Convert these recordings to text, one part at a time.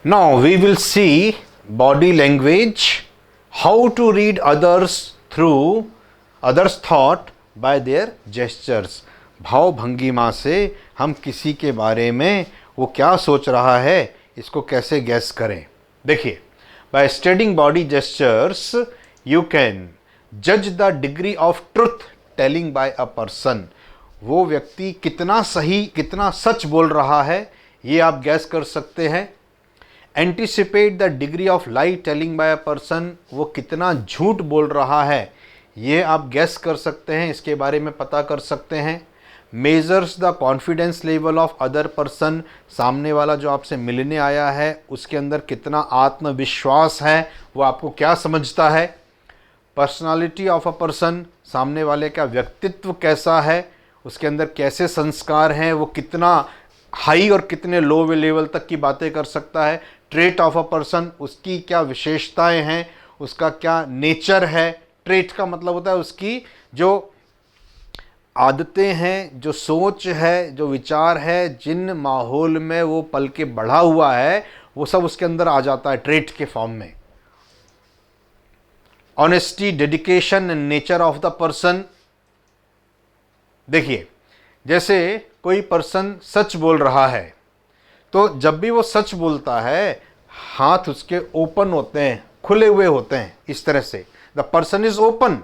Now we will see body language, how to read others through others' thought by their gestures. भाव भंगिमा से हम किसी के बारे में वो क्या सोच रहा है इसको कैसे गैस करें. देखिए, by studying body gestures you can judge the degree of truth telling by a person. वो व्यक्ति कितना सही कितना सच बोल रहा है ये आप गैस कर सकते हैं. Anticipate the degree of lie telling bye a person, वो कितना झूठ बोल रहा है ये आप गैस कर सकते हैं, इसके बारे में पता कर सकते हैं. Measures the confidence level of other person, सामने वाला जो आपसे मिलने आया है उसके अंदर कितना आत्मविश्वास है, वो आपको क्या समझता है. पर्सनालिटी ऑफ अ पर्सन, सामने वाले का व्यक्तित्व कैसा है, उसके अंदर कैसे संस्कार हैं, वो कितना हाई और कितने लो लेवल तक की बातें कर सकता है. ट्रेट ऑफ अ पर्सन, उसकी क्या विशेषताएं हैं, उसका क्या नेचर है. ट्रेट का मतलब होता है उसकी जो आदतें हैं, जो सोच है, जो विचार है, जिन माहौल में वो पल के बढ़ा हुआ है वो सब उसके अंदर आ जाता है ट्रेट के फॉर्म में. Honesty, dedication and nature of the person. देखिए, जैसे कोई पर्सन सच बोल रहा है तो जब भी वो सच बोलता है हाथ उसके ओपन होते हैं, खुले हुए होते हैं, इस तरह से द पर्सन इज ओपन.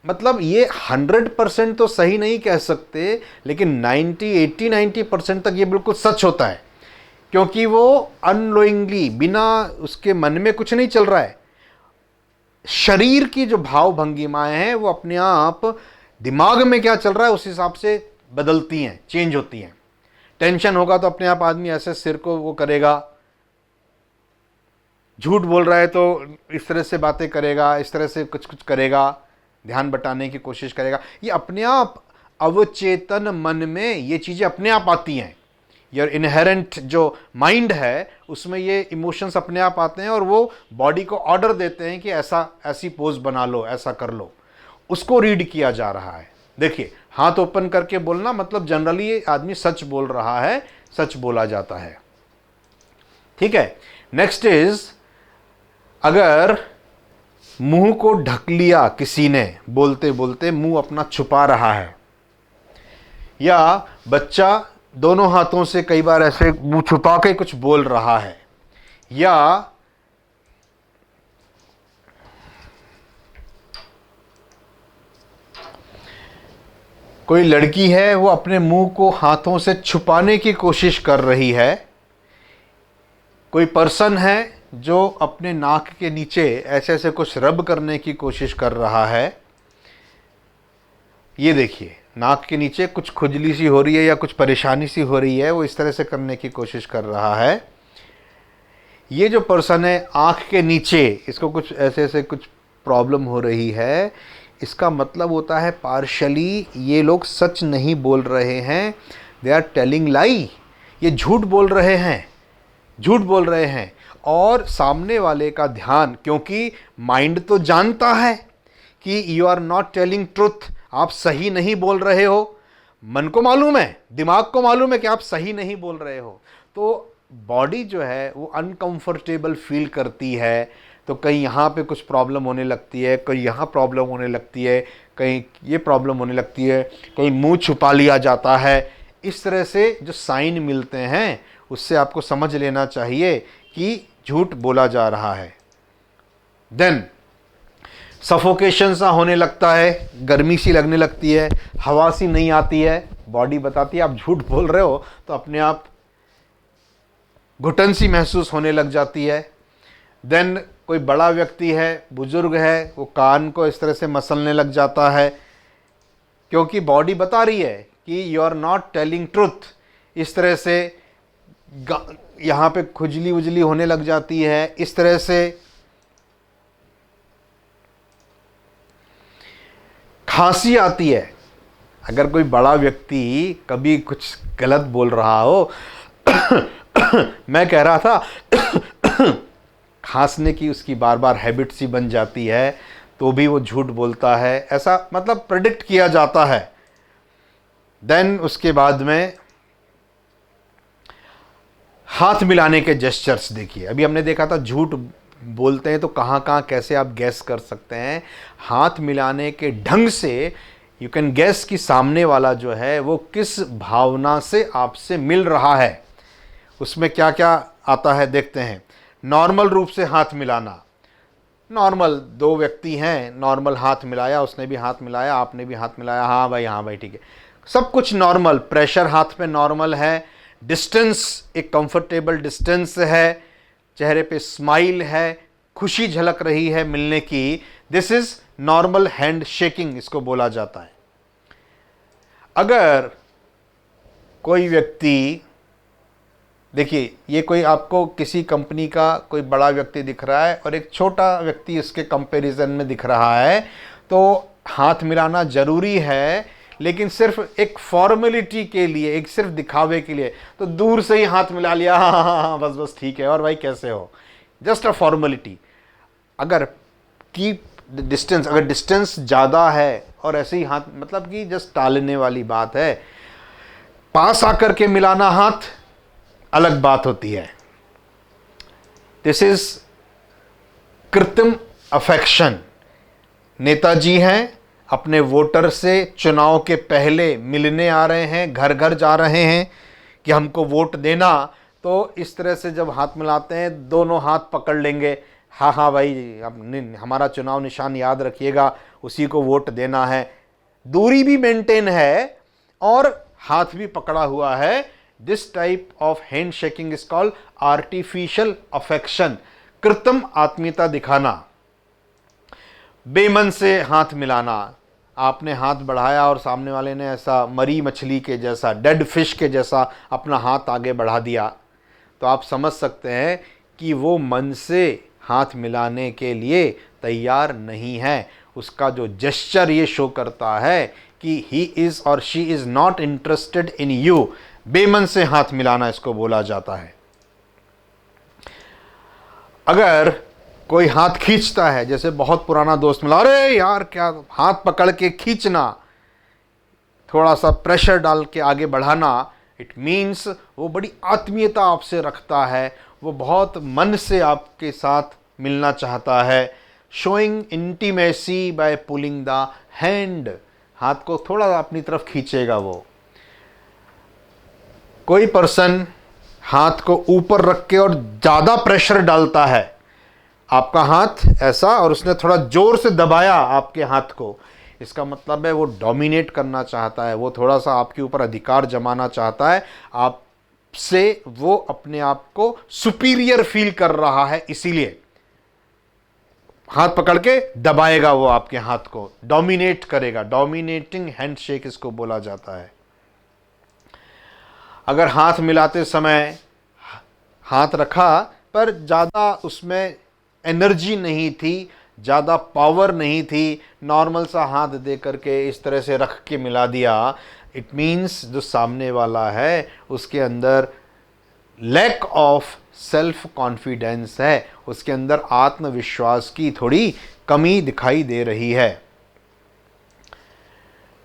मतलब ये 100% तो सही नहीं कह सकते, लेकिन 90 तक ये बिल्कुल सच होता है, क्योंकि वो अननोइंगली, बिना उसके मन में कुछ नहीं चल रहा है. शरीर की जो भाव भंगिमाएं हैं वो अपने आप दिमाग में क्या चल रहा है उस हिसाब से बदलती हैं, चेंज होती हैं. टेंशन होगा तो अपने आप आदमी ऐसे सिर को वो करेगा, झूठ बोल रहा है तो इस तरह से बातें करेगा, इस तरह से कुछ कुछ करेगा, ध्यान बटाने की कोशिश करेगा. ये अपने आप अवचेतन मन में ये चीज़ें अपने आप आती हैं. योर इनहेरेंट जो माइंड है उसमें ये इमोशंस अपने आप आते हैं और वो बॉडी को ऑर्डर देते हैं कि ऐसी पोज बना लो, ऐसा कर लो. उसको रीड किया जा रहा है. देखिए, हाथ ओपन करके बोलना मतलब जनरली ये आदमी सच बोल रहा है, सच बोला जाता है. ठीक है. नेक्स्ट इज, अगर मुंह को ढक लिया किसी ने, बोलते बोलते मुंह अपना छुपा रहा है, या बच्चा दोनों हाथों से कई बार ऐसे मुंह छुपा के कुछ बोल रहा है, या कोई लड़की है वो अपने मुंह को हाथों से छुपाने की कोशिश कर रही है, कोई पर्सन है जो अपने नाक के नीचे ऐसे ऐसे कुछ रब करने की कोशिश कर रहा है. ये देखिए, नाक के नीचे कुछ खुजली सी हो रही है या कुछ परेशानी सी हो रही है, वो इस तरह से करने की कोशिश कर रहा है. ये जो पर्सन है आँख के नीचे इसको कुछ ऐसे ऐसे कुछ प्रॉब्लम हो रही है, इसका मतलब होता है पार्शली ये लोग सच नहीं बोल रहे हैं, दे आर टेलिंग लाई. ये झूठ बोल रहे हैं, झूठ बोल रहे हैं. और सामने वाले का ध्यान, क्योंकि माइंड तो जानता है कि you are not telling truth, आप सही नहीं बोल रहे हो. मन को मालूम है, दिमाग को मालूम है कि आप सही नहीं बोल रहे हो. तो बॉडी जो है वो अनकंफर्टेबल फील करती है. तो कहीं यहाँ पे कुछ प्रॉब्लम होने लगती है, कहीं यहाँ प्रॉब्लम होने लगती है, कहीं ये प्रॉब्लम होने लगती है, कहीं मुंह छुपा लिया जाता है. इस तरह से जो साइन मिलते हैं उससे आपको समझ लेना चाहिए कि झूठ बोला जा रहा है. देन सफोकेशन सा होने लगता है, गर्मी सी लगने लगती है, हवा सी नहीं आती है. बॉडी बताती है आप झूठ बोल रहे हो, तो अपने आप घुटन सी महसूस होने लग जाती है. देन कोई बड़ा व्यक्ति है, बुजुर्ग है, वो कान को इस तरह से मसलने लग जाता है, क्योंकि बॉडी बता रही है कि you are not telling truth. इस तरह से यहाँ पे खुजली उजली होने लग जाती है. इस तरह से खांसी आती है. अगर कोई बड़ा व्यक्ति कभी कुछ गलत बोल रहा हो मैं कह रहा था खांसने की उसकी बार बार हैबिट सी बन जाती है, तो भी वो झूठ बोलता है, ऐसा मतलब प्रेडिक्ट किया जाता है. देन उसके बाद में हाथ मिलाने के जेस्चर्स देखिए, अभी हमने देखा था झूठ बोलते हैं तो कहाँ कहाँ कैसे आप गैस कर सकते हैं। हाथ मिलाने के ढंग से यू कैन गैस कि सामने वाला जो है वो किस भावना से आपसे मिल रहा है। उसमें क्या क्या आता है देखते हैं। नॉर्मल रूप से हाथ मिलाना, नॉर्मल दो व्यक्ति हैं, नॉर्मल हाथ मिलाया, उसने भी हाथ मिलाया, आपने भी हाथ मिलाया, हाँ भाई हाँ भाई ठीक है, सब कुछ नॉर्मल, प्रेशर हाथ पे नॉर्मल है, डिस्टेंस एक कंफर्टेबल डिस्टेंस है, चेहरे पे स्माइल है, खुशी झलक रही है मिलने की। This is normal hand shaking इसको बोला जाता है। अगर कोई व्यक्ति, देखिए ये कोई आपको किसी कंपनी का कोई बड़ा व्यक्ति दिख रहा है और एक छोटा व्यक्ति इसके कंपैरिजन में दिख रहा है, तो हाथ मिलाना जरूरी है, लेकिन सिर्फ एक फॉर्मेलिटी के लिए, एक सिर्फ दिखावे के लिए। तो दूर से ही हाथ मिला लिया, हाँ हाँ हाँ बस बस ठीक है, और भाई कैसे हो, जस्ट अ फॉर्मेलिटी। अगर कीप डिस्टेंस, अगर डिस्टेंस ज़्यादा है और ऐसे ही हाथ, मतलब कि जस्ट टालने वाली बात है। पास आकर के मिलाना हाथ अलग बात होती है। दिस इज कृत्रिम अफेक्शन। नेताजी हैं, अपने वोटर से चुनाव के पहले मिलने आ रहे हैं, घर घर जा रहे हैं कि हमको वोट देना, तो इस तरह से जब हाथ मिलाते हैं दोनों हाथ पकड़ लेंगे, हाँ हाँ भाई हमारा चुनाव निशान याद रखिएगा, उसी को वोट देना है। दूरी भी मेंटेन है और हाथ भी पकड़ा हुआ है। This type of hand shaking is called artificial affection, कृत्रिम आत्मीयता दिखाना। बेमन से हाथ मिलाना, आपने हाथ बढ़ाया और सामने वाले ने ऐसा मरी मछली के जैसा, डेड फिश के जैसा अपना हाथ आगे बढ़ा दिया, तो आप समझ सकते हैं कि वो मन से हाथ मिलाने के लिए तैयार नहीं है। उसका जो जेस्चर ये शो करता है कि ही इज़ और she is not interested in you. बेमन से हाथ मिलाना इसको बोला जाता है। अगर कोई हाथ खींचता है, जैसे बहुत पुराना दोस्त मिला, अरे यार क्या, हाथ पकड़ के खींचना, थोड़ा सा प्रेशर डाल के आगे बढ़ाना, इट मीन्स वो बड़ी आत्मीयता आपसे रखता है, वो बहुत मन से आपके साथ मिलना चाहता है। Showing intimacy by pulling the hand, हाथ को थोड़ा अपनी तरफ खींचेगा वो। कोई पर्सन हाथ को ऊपर रख के और ज़्यादा प्रेशर डालता है, आपका हाथ ऐसा, और उसने थोड़ा जोर से दबाया आपके हाथ को, इसका मतलब है वो डोमिनेट करना चाहता है, वो थोड़ा सा आपके ऊपर अधिकार जमाना चाहता है, आपसे वो अपने आप को सुपीरियर फील कर रहा है, इसीलिए हाथ पकड़ के दबाएगा वो आपके हाथ को, डोमिनेट करेगा। डोमिनेटिंग हैंडशेक इसको बोला जाता है। अगर हाथ मिलाते समय हाथ रखा पर ज़्यादा उसमें एनर्जी नहीं थी, ज़्यादा पावर नहीं थी, नॉर्मल सा हाथ दे करके इस तरह से रख के मिला दिया, इट मीन्स जो सामने वाला है उसके अंदर लैक ऑफ सेल्फ कॉन्फिडेंस है, उसके अंदर आत्मविश्वास की थोड़ी कमी दिखाई दे रही है।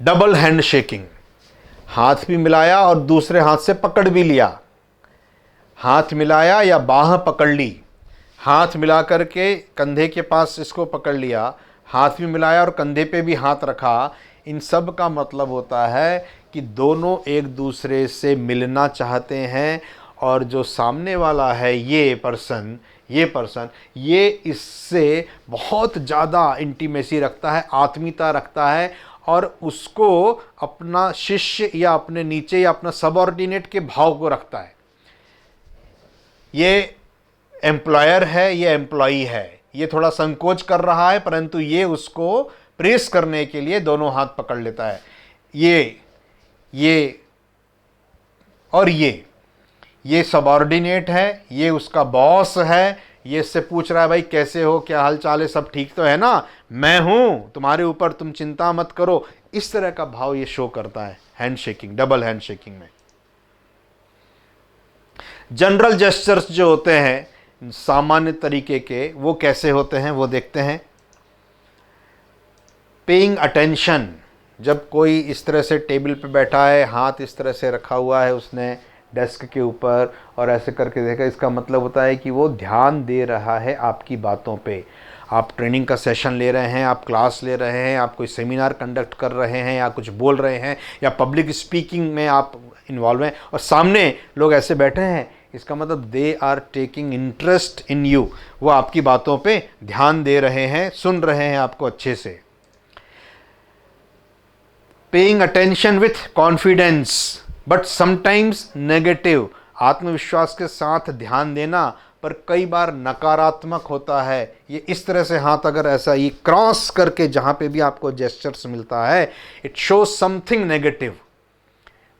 डबल हैंड शेकिंग, हाथ भी मिलाया और दूसरे हाथ से पकड़ भी लिया, हाथ मिलाया या बाह पकड़ ली, हाथ मिला करके कंधे के पास इसको पकड़ लिया, हाथ भी मिलाया और कंधे पे भी हाथ रखा, इन सब का मतलब होता है कि दोनों एक दूसरे से मिलना चाहते हैं, और जो सामने वाला है ये पर्सन ये इससे बहुत ज़्यादा इंटीमेसी रखता है, आत्मीयता रखता है, और उसको अपना शिष्य या अपने नीचे या अपना सबऑर्डिनेट के भाव को रखता है। ये एम्प्लॉयर है, ये एम्प्लॉई है, ये थोड़ा संकोच कर रहा है, परंतु ये उसको प्रेस करने के लिए दोनों हाथ पकड़ लेता है। ये और ये सबऑर्डिनेट है, ये उसका बॉस है, ये इससे पूछ रहा है भाई कैसे हो, क्या हाल चाल है, सब ठीक तो है ना, मैं हूं तुम्हारे ऊपर, तुम चिंता मत करो। इस तरह का भाव ये शो करता है हैंडशेकिंग, डबल हैंडशेकिंग में। जनरल जेस्चर्स जो होते हैं सामान्य तरीके के, वो कैसे होते हैं वो देखते हैं। पेइंग अटेंशन, जब कोई इस तरह से टेबल पे बैठा है, हाथ इस तरह से रखा हुआ है उसने डेस्क के ऊपर और ऐसे करके देखा, इसका मतलब होता है कि वो ध्यान दे रहा है आपकी बातों पे। आप ट्रेनिंग का सेशन ले रहे हैं, आप क्लास ले रहे हैं, आप कोई सेमिनार कंडक्ट कर रहे हैं या कुछ बोल रहे हैं या पब्लिक स्पीकिंग में आप इन्वॉल्व हैं और सामने लोग ऐसे बैठे हैं, इसका मतलब they are taking interest in you. वो आपकी बातों पे ध्यान दे रहे हैं, सुन रहे हैं आपको अच्छे से। Paying attention with confidence but sometimes negative, आत्मविश्वास के साथ ध्यान देना पर कई बार नकारात्मक होता है। ये इस तरह से हाथ अगर ऐसा ये क्रॉस करके जहां पे भी आपको जेस्चर्स मिलता है, इट शोज समथिंग नेगेटिव।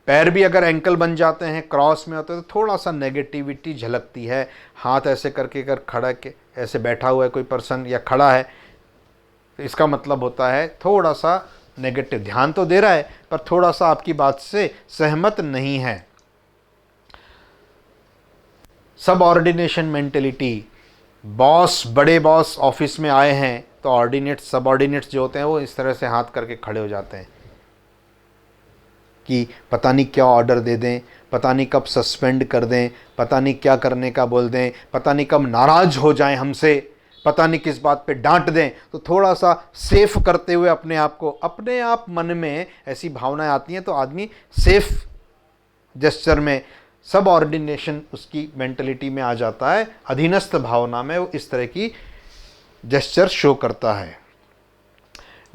पैर भी अगर एंकल बन जाते हैं, क्रॉस में होते हैं, तो थोड़ा सा नेगेटिविटी झलकती है। हाथ ऐसे करके अगर खड़ा के ऐसे बैठा हुआ है कोई पर्सन या खड़ा है, तो इसका मतलब होता है थोड़ा सा नेगेटिव, ध्यान तो दे रहा है पर थोड़ा सा आपकी बात से सहमत नहीं है। सबऑर्डिनेशन मेंटेलिटी, बॉस, बड़े बॉस ऑफिस में आए हैं तो ऑर्डिनेट सबऑर्डिनेट्स जो होते हैं वो इस तरह से हाथ करके खड़े हो जाते हैं कि पता नहीं क्या ऑर्डर दे दें, पता नहीं कब सस्पेंड कर दें, पता नहीं क्या करने का बोल दें, पता नहीं कब नाराज हो जाएं हमसे, पता नहीं किस बात पे डांट दें। तो थोड़ा सा सेफ करते हुए अपने आप को, अपने आप मन में ऐसी भावनाएं आती हैं तो आदमी सेफ जेस्चर में, सब ऑर्डिनेशन उसकी मेंटलिटी में आ जाता है, अधीनस्थ भावना में वो इस तरह की जेस्चर शो करता है।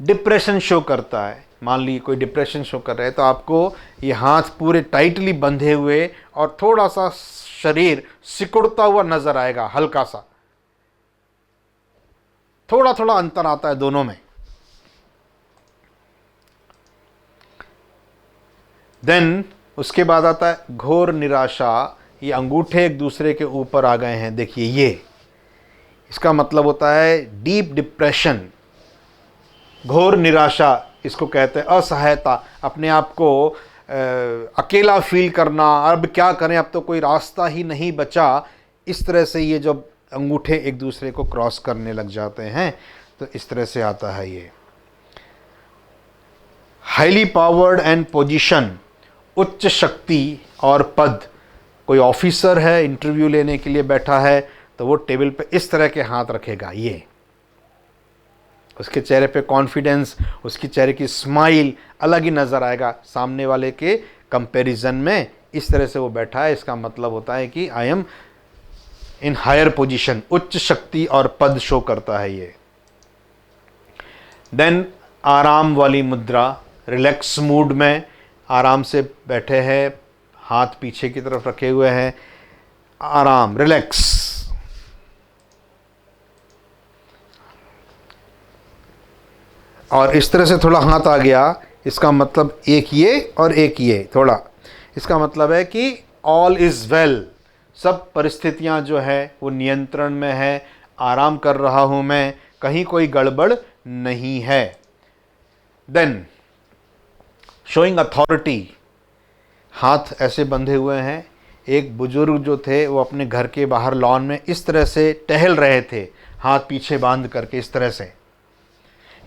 डिप्रेशन शो करता है, मान लीजिए कोई डिप्रेशन शो कर रहे हैं तो आपको ये हाथ पूरे टाइटली बंधे हुए और थोड़ा सा शरीर सिकुड़ता हुआ नजर आएगा, हल्का सा, थोड़ा थोड़ा अंतर आता है दोनों में। देन उसके बाद आता है घोर निराशा, ये अंगूठे एक दूसरे के ऊपर आ गए हैं, देखिए ये, इसका मतलब होता है डीप डिप्रेशन। घोर निराशा इसको कहते हैं, असहायता, अपने आप को अकेला फील करना, अब क्या करें, अब तो कोई रास्ता ही नहीं बचा। इस तरह से ये जब अंगूठे एक दूसरे को क्रॉस करने लग जाते हैं तो इस तरह से आता है ये। हाईली पावर्ड एंड पोजीशन, उच्च शक्ति और पद, कोई ऑफिसर है इंटरव्यू लेने के लिए बैठा है तो वो टेबल पे इस तरह के हाथ रखेगा, ये उसके चेहरे पे कॉन्फिडेंस, उसकी चेहरे की स्माइल अलग ही नज़र आएगा सामने वाले के कंपैरिजन में। इस तरह से वो बैठा है, इसका मतलब होता है कि I am in higher position, उच्च शक्ति और पद शो करता है ये। देन आराम वाली मुद्रा, रिलैक्स मूड में आराम से बैठे हैं, हाथ पीछे की तरफ रखे हुए हैं, आराम, रिलैक्स। और इस तरह से थोड़ा हाथ आ गया, इसका मतलब एक ये और एक ये थोड़ा, इसका मतलब है कि ऑल इज़ वेल, सब परिस्थितियां जो है वो नियंत्रण में है, आराम कर रहा हूं मैं, कहीं कोई गड़बड़ नहीं है। देन शोइंग अथॉरिटी, हाथ ऐसे बंधे हुए हैं। एक बुजुर्ग जो थे वो अपने घर के बाहर लॉन में इस तरह से टहल रहे थे, हाथ पीछे बांध करके इस तरह से,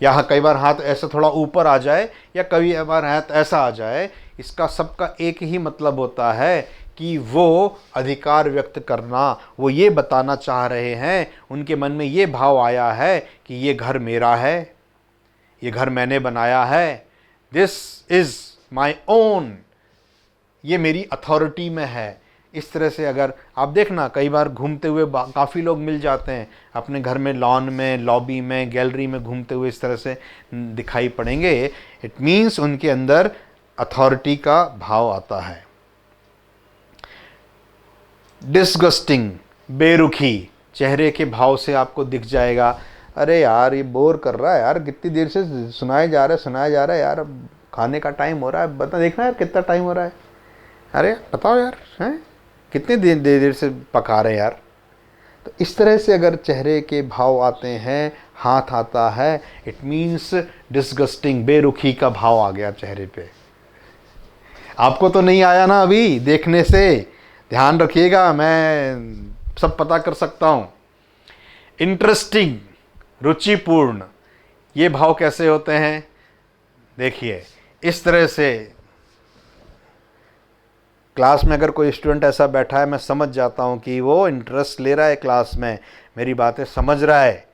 या कई बार हाथ ऐसा थोड़ा ऊपर आ जाए या कई बार हाथ ऐसा आ जाए, इसका सबका एक ही मतलब होता है कि वो अधिकार व्यक्त करना, वो ये बताना चाह रहे हैं, उनके मन में ये भाव आया है कि ये घर मेरा है, ये घर मैंने बनाया है, दिस इज़ माई ओन, ये मेरी अथॉरिटी में है। इस तरह से अगर आप देखना कई बार घूमते हुए काफ़ी लोग मिल जाते हैं अपने घर में, लॉन में, लॉबी में, गैलरी में घूमते हुए इस तरह से दिखाई पड़ेंगे। इट मीन्स उनके अंदर अथॉरिटी का भाव आता है। डिसगस्टिंग, बेरुखी, चेहरे के भाव से आपको दिख जाएगा, अरे यार ये बोर कर रहा है यार, कितनी देर से सुनाया जा रहा है यार, अब खाने का टाइम हो रहा है, बता देखना यार कितना टाइम हो रहा है, अरे बताओ यार, हैं कितनी देर से पका रहे हैं यार। तो इस तरह से अगर चेहरे के भाव आते हैं, हाथ आता है, इट मीन्स डिसगस्टिंग, बेरुखी का भाव आ गया चेहरे पे। आपको तो नहीं आया ना अभी देखने से, ध्यान रखिएगा, मैं सब पता कर सकता हूँ। इंटरेस्टिंग, रुचिपूर्ण, ये भाव कैसे होते हैं देखिए, इस तरह से क्लास में अगर कोई स्टूडेंट ऐसा बैठा है, मैं समझ जाता हूँ कि वो इंटरेस्ट ले रहा है क्लास में, मेरी बातें समझ रहा है,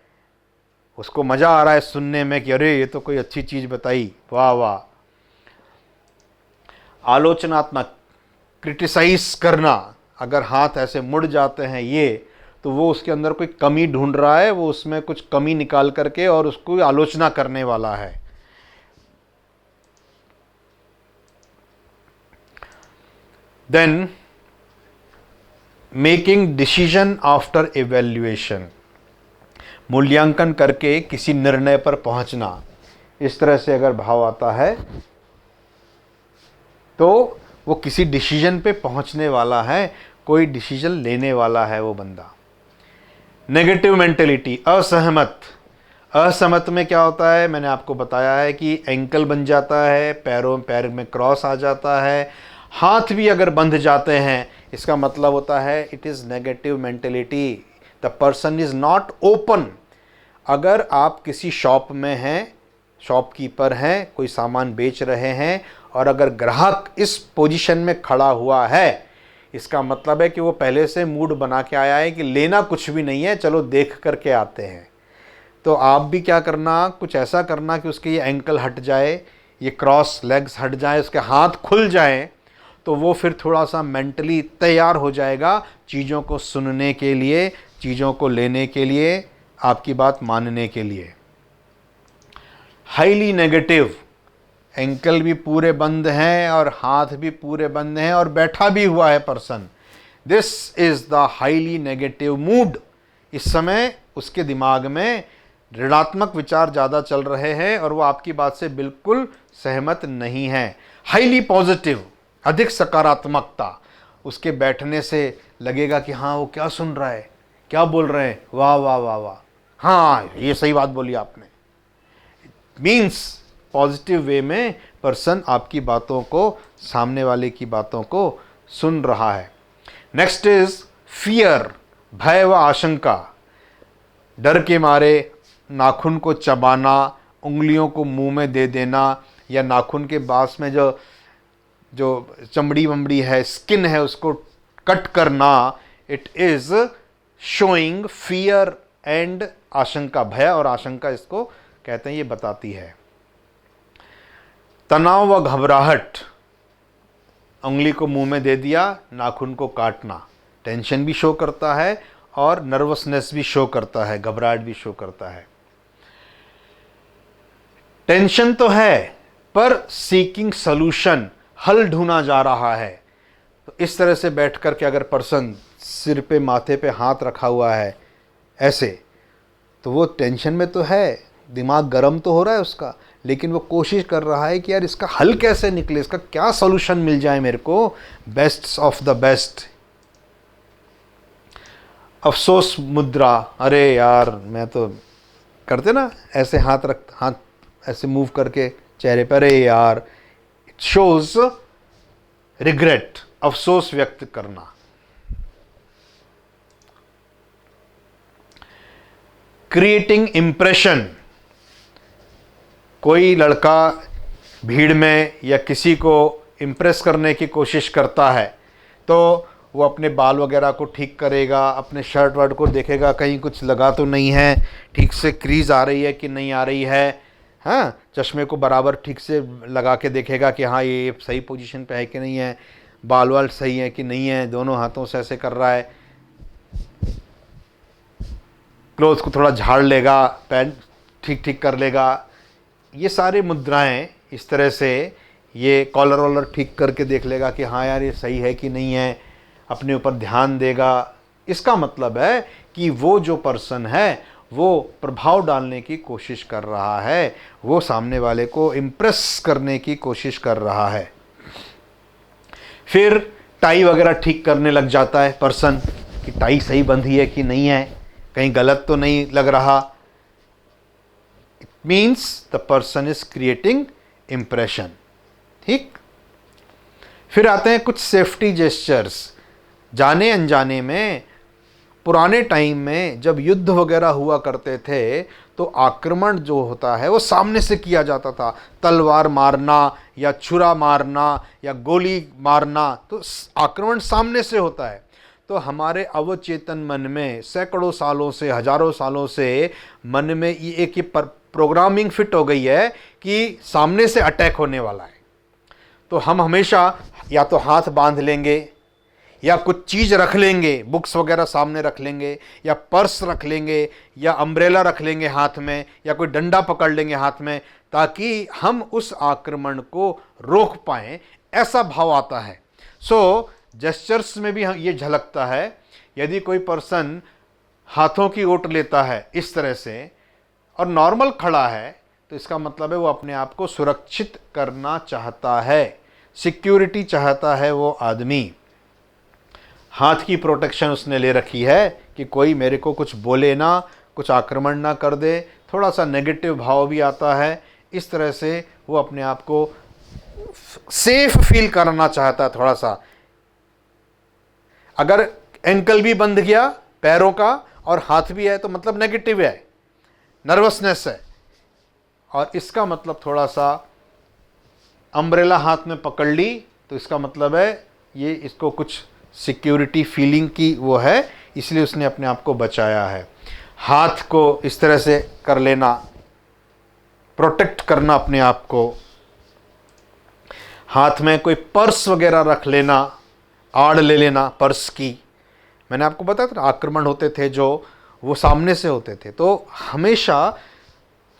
उसको मज़ा आ रहा है सुनने में कि अरे ये तो कोई अच्छी चीज़ बताई, वाह वाह। आलोचनात्मक, क्रिटिसाइज करना, अगर हाथ ऐसे मुड़ जाते हैं ये, तो वो उसके अंदर कोई कमी ढूंढ रहा है, वो उसमें कुछ कमी निकाल करके और उसको आलोचना करने वाला है। Then making decision after evaluation, मूल्यांकन करके किसी निर्णय पर पहुंचना। इस तरह से अगर भाव आता है तो वो किसी डिसीजन पे पहुंचने वाला है, कोई डिसीजन लेने वाला है वो बंदा। नेगेटिव मेंटेलिटी, असहमत। असहमत में क्या होता है, मैंने आपको बताया है कि एंकल बन जाता है, पैर में क्रॉस आ जाता है, हाथ भी अगर बंध जाते हैं, इसका मतलब होता है it is negative mentality, the person is not open. अगर आप किसी शॉप में हैं, शॉपकीपर हैं, कोई सामान बेच रहे हैं, और अगर ग्राहक इस पोजीशन में खड़ा हुआ है, इसका मतलब है कि वो पहले से मूड बना के आया है कि लेना कुछ भी नहीं है, चलो देख करके आते हैं। तो आप भी क्या करना, कुछ ऐसा करना कि उसके ये एंकल हट जाए, ये क्रॉस लेग्स हट जाए, उसके हाथ खुल जाएं, तो वो फिर थोड़ा सा मेंटली तैयार हो जाएगा चीज़ों को सुनने के लिए, चीज़ों को लेने के लिए, आपकी बात मानने के लिए। हाईली नेगेटिव, एंकल भी पूरे बंद हैं और हाथ भी पूरे बंद हैं और बैठा भी हुआ है person, this is the highly negative mood. इस समय उसके दिमाग में ऋणात्मक विचार ज़्यादा चल रहे हैं और वो आपकी बात से बिल्कुल सहमत नहीं है। हाईली पॉजिटिव, अधिक सकारात्मकता, उसके बैठने से लगेगा कि हाँ वो क्या सुन रहा है, क्या बोल रहे हैं, वाह वाह वाह वाह, हाँ ये सही बात बोली आपने। मीन्स पॉजिटिव वे में पर्सन आपकी बातों को, सामने वाले की बातों को सुन रहा है। नेक्स्ट इज फियर, भय व आशंका। डर के मारे नाखून को चबाना, उंगलियों को मुंह में दे देना, या नाखून के पास में जो चमड़ी वमड़ी है, स्किन है, उसको कट करना। It is showing fear and आशंका, भय और आशंका इसको कहते हैं, ये बताती है। तनाव व घबराहट, उंगली को मुंह में दे दिया, नाखून को काटना, टेंशन भी शो करता है और नर्वसनेस भी शो करता है, घबराहट भी शो करता है। टेंशन तो है पर सीकिंग सॉल्यूशन, हल ढूंढा जा रहा है। तो इस तरह से बैठ कर के अगर पर्सन सिर पे, माथे पे हाथ रखा हुआ है ऐसे, तो वो टेंशन में तो है, दिमाग गर्म तो हो रहा है उसका, लेकिन वो कोशिश कर रहा है कि यार इसका हल कैसे निकले, इसका क्या सॉल्यूशन मिल जाए मेरे को, बेस्ट ऑफ द बेस्ट। अफसोस मुद्रा, अरे यार मैं तो, करते ना ऐसे हाथ ऐसे मूव करके चेहरे पर, अरे यार, इट शोज रिग्रेट, अफसोस व्यक्त करना। क्रिएटिंग इम्प्रेशन, कोई लड़का भीड़ में या किसी को इम्प्रेस करने की कोशिश करता है, तो वो अपने बाल वगैरह को ठीक करेगा, अपने शर्ट वर्ट को देखेगा कहीं कुछ लगा तो नहीं है, ठीक से क्रीज आ रही है कि नहीं आ रही है, हाँ, चश्मे को बराबर ठीक से लगा के देखेगा कि हाँ ये सही पोजीशन पे है कि नहीं है, बाल वाल सही है कि नहीं है, दोनों हाथों से ऐसे कर रहा है, क्लोथ को थोड़ा झाड़ लेगा, पैंट ठीक ठीक कर लेगा। ये सारे मुद्राएं इस तरह से, ये कॉलर वॉलर ठीक करके देख लेगा कि हाँ यार ये सही है कि नहीं है, अपने ऊपर ध्यान देगा। इसका मतलब है कि वो जो पर्सन है वो प्रभाव डालने की कोशिश कर रहा है, वो सामने वाले को इम्प्रेस करने की कोशिश कर रहा है। फिर टाई वगैरह ठीक करने लग जाता है पर्सन कि टाई सही बंधी है कि नहीं है, कहीं गलत तो नहीं लग रहा। It means the person is creating impression. ठीक, फिर आते हैं कुछ सेफ्टी जेस्चर्स। जाने अनजाने में पुराने टाइम में जब युद्ध वगैरह हुआ करते थे तो आक्रमण जो होता है वो सामने से किया जाता था, तलवार मारना या छुरा मारना या गोली मारना, तो आक्रमण सामने से होता है। तो हमारे अवचेतन मन में सैकड़ों सालों से, हजारों सालों से मन में ये एक प्रोग्रामिंग फिट हो गई है कि सामने से अटैक होने वाला है। तो हम हमेशा या तो हाथ बांध लेंगे या कुछ चीज़ रख लेंगे, बुक्स वगैरह सामने रख लेंगे या पर्स रख लेंगे या अम्ब्रेला रख लेंगे हाथ में या कोई डंडा पकड़ लेंगे हाथ में, ताकि हम उस आक्रमण को रोक पाएं, ऐसा भाव आता है। सो जेस्चर्स में भी ये झलकता है। यदि कोई पर्सन हाथों की ओट लेता है इस तरह से और नॉर्मल खड़ा है, तो इसका मतलब है वो अपने आप को सुरक्षित करना चाहता है, सिक्योरिटी चाहता है वो आदमी। हाथ की प्रोटेक्शन उसने ले रखी है कि कोई मेरे को कुछ बोले ना, कुछ आक्रमण ना कर दे। थोड़ा सा नेगेटिव भाव भी आता है। इस तरह से वो अपने आप को सेफ फील करना चाहता है थोड़ा सा। अगर एंकल भी बंध गया पैरों का और हाथ भी है तो मतलब नेगेटिव है, नर्वसनेस है। और इसका मतलब थोड़ा सा अम्ब्रेला हाथ में पकड़ ली तो इसका मतलब है ये इसको कुछ सिक्योरिटी फीलिंग की वो है, इसलिए उसने अपने आप को बचाया है। हाथ को इस तरह से कर लेना, प्रोटेक्ट करना अपने आप को। हाथ में कोई पर्स वगैरह रख लेना, आड़ ले लेना पर्स की। मैंने आपको बताया था आक्रमण होते थे जो वो सामने से होते थे, तो हमेशा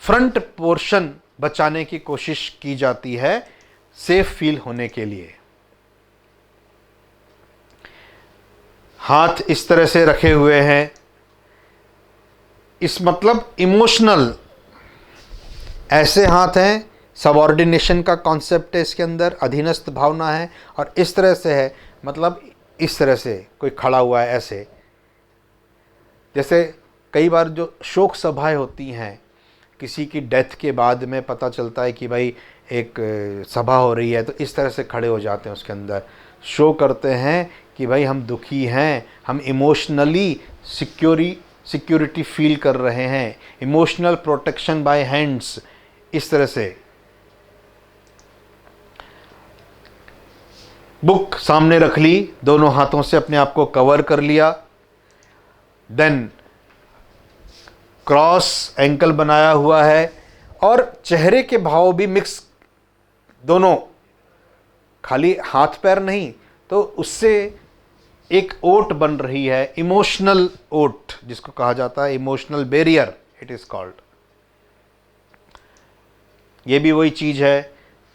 फ्रंट पोर्शन बचाने की कोशिश की जाती है सेफ फील होने के लिए। हाथ इस तरह से रखे हुए हैं, इस मतलब इमोशनल ऐसे हाथ हैं, सबऑर्डिनेशन का कॉन्सेप्ट है इसके अंदर, अधीनस्थ भावना है। और इस तरह से है मतलब इस तरह से कोई खड़ा हुआ है ऐसे। जैसे कई बार जो शोक सभाएं होती हैं, किसी की डेथ के बाद में पता चलता है कि भाई एक सभा हो रही है, तो इस तरह से खड़े हो जाते हैं, उसके अंदर शो करते हैं कि भाई हम दुखी हैं, हम इमोशनली सिक्योरिटी फील कर रहे हैं, इमोशनल प्रोटेक्शन बाय हैंड्स। इस तरह से बुक सामने रख ली, दोनों हाथों से अपने आप को कवर कर लिया, देन क्रॉस एंकल बनाया हुआ है और चेहरे के भाव भी मिक्स, दोनों, खाली हाथ पैर नहीं, तो उससे एक ओट बन रही है, इमोशनल ओट जिसको कहा जाता है, emotional barrier it is called. ये भी वही चीज है,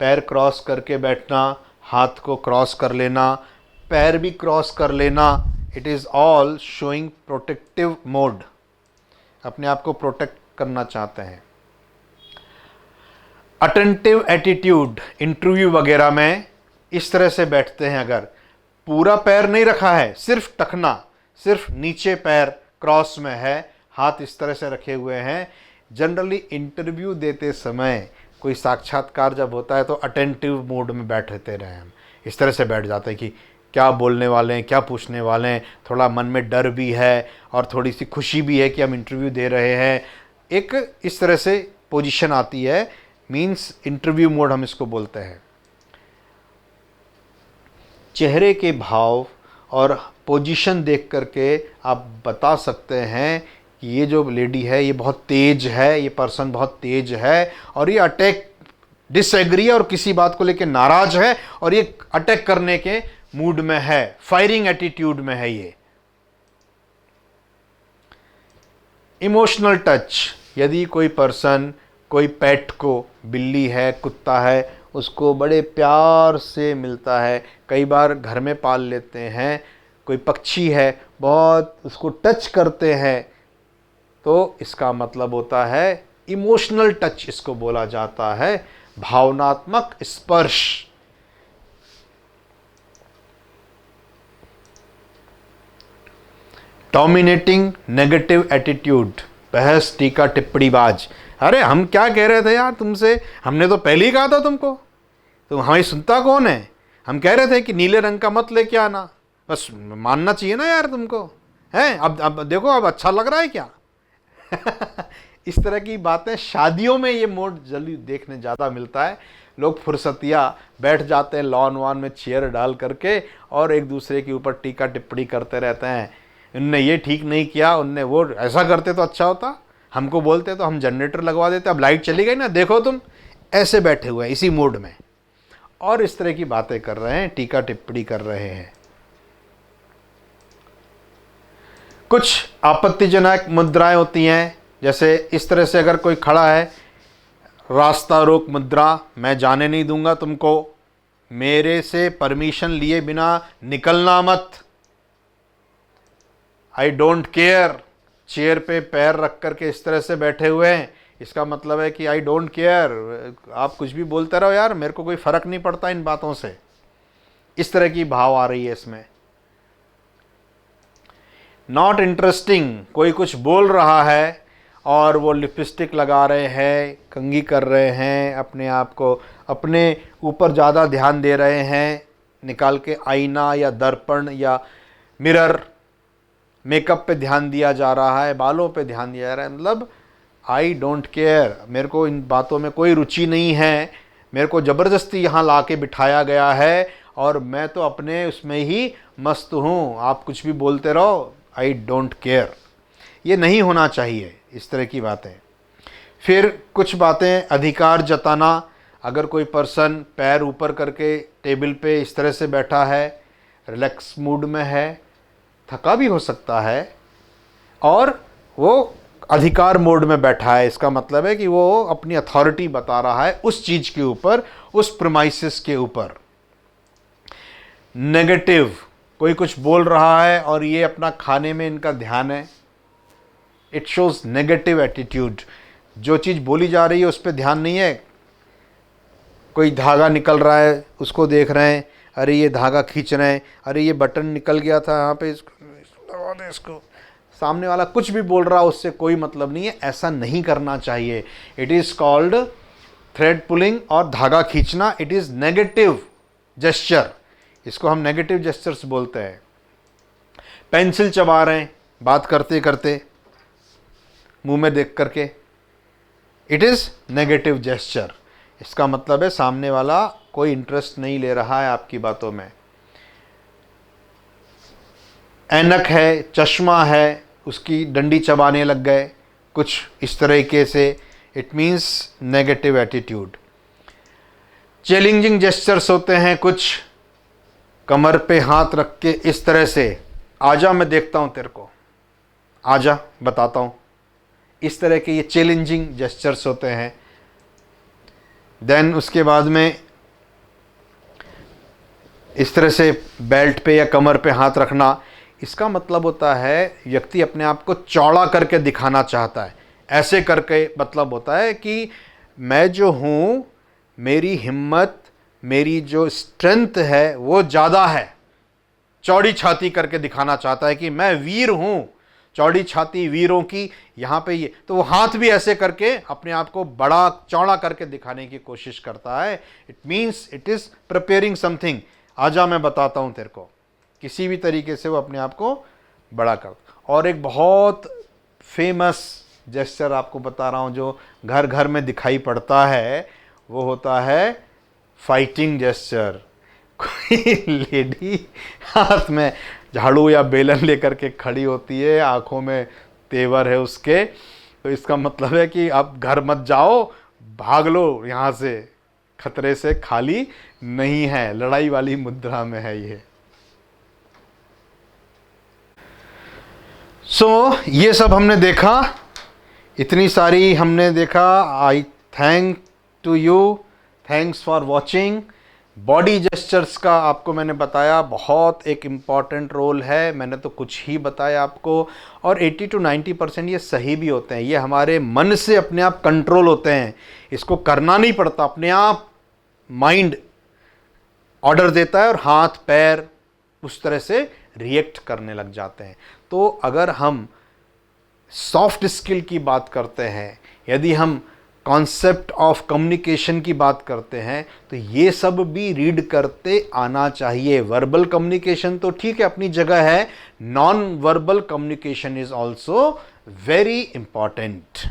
पैर क्रॉस करके बैठना, हाथ को क्रॉस कर लेना, पैर भी क्रॉस कर लेना, it is all showing protective mode, अपने आप को प्रोटेक्ट करना चाहते हैं। अटेंटिव एटीट्यूड, इंटरव्यू वगैरह में इस तरह से बैठते हैं, अगर पूरा पैर नहीं रखा है, सिर्फ टखना, सिर्फ नीचे पैर क्रॉस में है, हाथ इस तरह से रखे हुए हैं। जनरली इंटरव्यू देते समय कोई साक्षात्कार जब होता है तो अटेंटिव मोड में बैठते रहे हम, इस तरह से बैठ जाते हैं कि क्या बोलने वाले हैं, क्या पूछने वाले हैं। थोड़ा मन में डर भी है और थोड़ी सी खुशी भी है कि हम इंटरव्यू दे रहे हैं। एक इस तरह से पोजीशन आती है, मीन्स इंटरव्यू मोड हम इसको बोलते हैं। चेहरे के भाव और पोजीशन देख करके आप बता सकते हैं कि ये जो लेडी है ये बहुत तेज है, ये पर्सन बहुत तेज है और ये अटैक डिसएग्री और किसी बात को लेकर नाराज है और ये अटैक करने के मूड में है, फायरिंग एटीट्यूड में है। ये इमोशनल टच, यदि कोई पर्सन कोई पेट को, बिल्ली है, कुत्ता है, उसको बड़े प्यार से मिलता है, कई बार घर में पाल लेते हैं, कोई पक्षी है, बहुत उसको टच करते हैं, तो इसका मतलब होता है इमोशनल टच, इसको बोला जाता है भावनात्मक स्पर्श। डोमिनेटिंग नेगेटिव एटीट्यूड, बहस टीका टिप्पणीबाज, अरे हम क्या कह रहे थे यार तुमसे, हमने तो पहले ही कहा था तुमको, तुम हमें सुनता कौन है, हम कह रहे थे कि नीले रंग का मत लेके आना, बस मानना चाहिए ना यार तुमको, है अब देखो अब अच्छा लग रहा है क्या इस तरह की बातें शादियों में ये मोड जल्दी देखने ज़्यादा मिलता है। लोग फुर्सतिया बैठ जाते हैं लॉन वॉन में चेयर डाल करके और एक दूसरे के ऊपर टीका टिप्पणी करते रहते हैं, उनने ये ठीक नहीं किया, उनने वो ऐसा करते तो अच्छा होता, हमको बोलते तो हम जनरेटर लगवा देते, अब लाइट चली गई ना, देखो तुम ऐसे बैठे हुए हैं इसी मूड में, और इस तरह की बातें कर रहे हैं, टीका टिप्पणी कर रहे हैं। कुछ आपत्तिजनक मुद्राएं होती हैं, जैसे इस तरह से अगर कोई खड़ा है, रास्ता रोक मुद्रा, मैं जाने नहीं दूंगा तुमको, मेरे से परमिशन लिए बिना निकलना मत, आई डोंट केयर, चेयर पे पैर रख करके इस तरह से बैठे हुए हैं, इसका मतलब है कि आई डोंट केयर, आप कुछ भी बोलते रहो यार, मेरे को कोई फर्क नहीं पड़ता इन बातों से। इस तरह की भाव आ रही है इसमें। नॉट इंटरेस्टिंग, कोई कुछ बोल रहा है और वो लिपस्टिक लगा रहे हैं, कंघी कर रहे हैं, अपने आप को अपने ऊपर ज़्यादा ध्यान दे रहे हैं, निकाल के आईना या दर्पण या मिरर, मेकअप पे ध्यान दिया जा रहा है, बालों पे ध्यान दिया जा रहा है, मतलब आई डोंट केयर, मेरे को इन बातों में कोई रुचि नहीं है, मेरे को ज़बरदस्ती यहाँ ला के बिठाया गया है और मैं तो अपने उसमें ही मस्त हूँ, आप कुछ भी बोलते रहो, आई डोंट केयर। ये नहीं होना चाहिए इस तरह की बातें। फिर कुछ बातें अधिकार जताना, अगर कोई पर्सन पैर ऊपर करके टेबल पे इस तरह से बैठा है, रिलैक्स मूड में है, थका भी हो सकता है और वो अधिकार मोड में बैठा है, इसका मतलब है कि वो अपनी अथॉरिटी बता रहा है उस चीज़ के ऊपर, उस प्रीमाइसेस के ऊपर। नेगेटिव, कोई कुछ बोल रहा है और ये अपना खाने में इनका ध्यान है, इट शोज नेगेटिव एटीट्यूड, जो चीज़ बोली जा रही है उस पर ध्यान नहीं है। कोई धागा निकल रहा है उसको देख रहे हैं, अरे ये धागा खींच रहे हैं, अरे ये बटन निकल गया था यहाँ पे, इसको दबा दे इसको, सामने वाला कुछ भी बोल रहा है उससे कोई मतलब नहीं है, ऐसा नहीं करना चाहिए। It is called thread pulling और धागा खींचना, इट इज़ नेगेटिव जेस्चर, इसको हम नेगेटिव जेस्चर्स बोलते हैं। पेंसिल चबा रहे हैं बात करते करते मुंह में देख करके, इट इज़ नेगेटिव जेस्चर, इसका मतलब है सामने वाला कोई इंटरेस्ट नहीं ले रहा है आपकी बातों में। ऐनक है, चश्मा है, उसकी डंडी चबाने लग गए, कुछ इस तरीके से, it means negative attitude. Challenging gestures होते हैं कुछ, कमर पे हाथ रख के इस तरह से, आजा मैं देखता हूँ तेरे को, आजा बताता हूँ, इस तरह के ये चैलेंजिंग जेस्चर्स होते हैं। देन उसके बाद में इस तरह से बेल्ट पे या कमर पे हाथ रखना, इसका मतलब होता है व्यक्ति अपने आप को चौड़ा करके दिखाना चाहता है, ऐसे करके मतलब होता है कि मैं जो हूँ, मेरी हिम्मत, मेरी जो स्ट्रेंथ है वो ज़्यादा है, चौड़ी छाती करके दिखाना चाहता है कि मैं वीर हूँ, चौड़ी छाती वीरों की, यहाँ पे ये, तो वो हाथ भी ऐसे करके अपने आप को बड़ा चौड़ा करके दिखाने की कोशिश करता है। It means it is preparing something, आजा मैं बताता हूँ तेरे को, किसी भी तरीके से वो अपने आप को बड़ा कर। और एक बहुत फेमस जेस्चर आपको बता रहा हूँ जो घर घर में दिखाई पड़ता है, वो होता है फाइटिंग जेस्चर। कोई लेडी हाथ में झाड़ू या बेलन लेकर के खड़ी होती है, आंखों में तेवर है उसके, तो इसका मतलब है कि आप घर मत जाओ, भाग लो यहाँ से, खतरे से खाली नहीं है, लड़ाई वाली मुद्रा में है ये। ये सब हमने देखा, इतनी सारी हमने देखा। I thank to you, thanks for watching. Body gestures का आपको मैंने बताया, बहुत एक इम्पॉर्टेंट रोल है, मैंने तो कुछ ही बताया आपको, और 80 to 90% ये सही भी होते हैं, ये हमारे मन से अपने आप कंट्रोल होते हैं, इसको करना नहीं पड़ता, अपने आप माइंड ऑर्डर देता है और हाथ पैर उस तरह से रिएक्ट करने लग जाते हैं। तो अगर हम सॉफ्ट स्किल की बात करते हैं, यदि हम कॉन्सेप्ट ऑफ कम्युनिकेशन की बात करते हैं, तो ये सब भी रीड करते आना चाहिए। वर्बल कम्युनिकेशन तो ठीक है अपनी जगह है, non verbal communication is also very important.